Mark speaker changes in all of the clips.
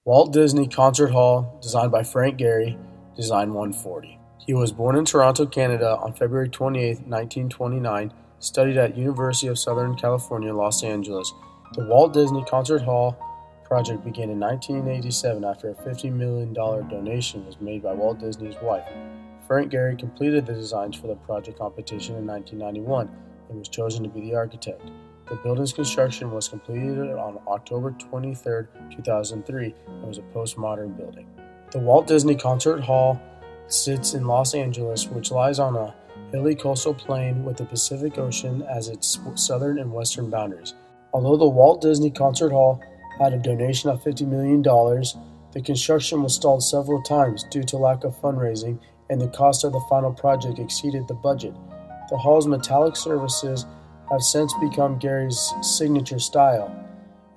Speaker 1: Walt Disney Concert Hall, designed by Frank Gehry, DSGN140. He was born in Toronto, Canada on February 28, 1929, studied at University of Southern California, Los Angeles. The Walt Disney Concert Hall project began in 1987 after a $50 million donation was made by Walt Disney's wife. Frank Gehry completed the designs for the project competition in 1991 and was chosen to be the architect. The building's construction was completed on October 23, 2003, and was a postmodern building. The Walt Disney Concert Hall sits in Los Angeles, which lies on a hilly coastal plain with the Pacific Ocean as its southern and western boundaries. Although the Walt Disney Concert Hall had a donation of $50 million, the construction was stalled several times due to lack of fundraising, and the cost of the final project exceeded the budget. The hall's metallic surfaces have since become Gehry's signature style.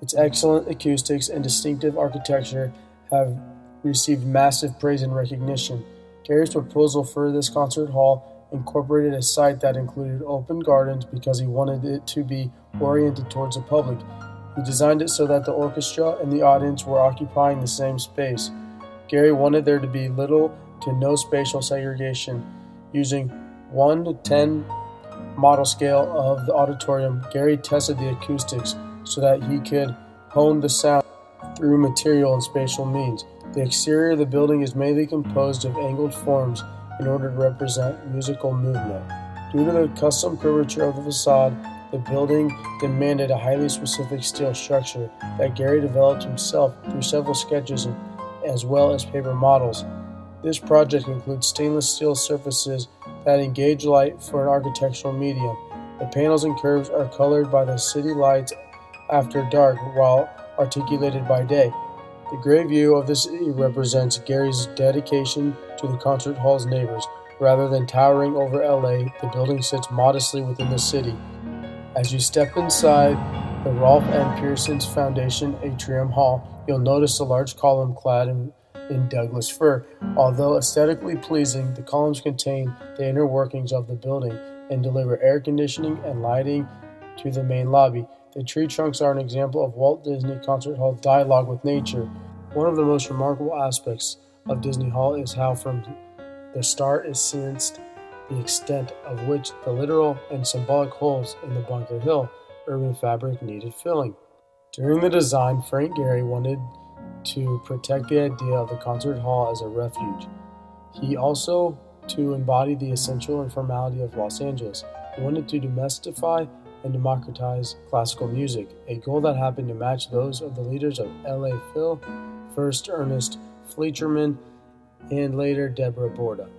Speaker 1: Its excellent acoustics and distinctive architecture have received massive praise and recognition. Gehry's proposal for this concert hall incorporated a site that included open gardens because he wanted it to be oriented towards the public. He designed it so that the orchestra and the audience were occupying the same space. Gehry wanted there to be little to no spatial segregation. Using 1:10 model scale of the auditorium, Gehry tested the acoustics so that he could hone the sound through material and spatial means. The exterior of the building is mainly composed of angled forms in order to represent musical movement. Due to the custom curvature of the facade, the building demanded a highly specific steel structure that Gehry developed himself through several sketches as well as paper models. This project includes stainless steel surfaces that engage light for an architectural medium. The panels and curves are colored by the city lights after dark while articulated by day. The gray view of the city represents Gehry's dedication to the concert hall's neighbors. Rather than towering over LA, the building sits modestly within the city. As you step inside the Rolf M. Pearson's Foundation Atrium Hall, you'll notice a large column clad in Douglas fir. Although aesthetically pleasing, the columns contain the inner workings of the building and deliver air conditioning and lighting to the main lobby. The tree trunks are an example of Walt Disney Concert Hall dialogue with nature. One of the most remarkable aspects of Disney Hall is how from the start is sensed the extent of which the literal and symbolic holes in the Bunker Hill urban fabric needed filling. During the design, Frank Gehry wanted to protect the idea of the concert hall as a refuge. He also to embody the essential informality of Los Angeles. He wanted to demystify and democratize classical music, a goal that happened to match those of the leaders of L.A. Phil, first Ernest Fletcherman, and later Deborah Borda.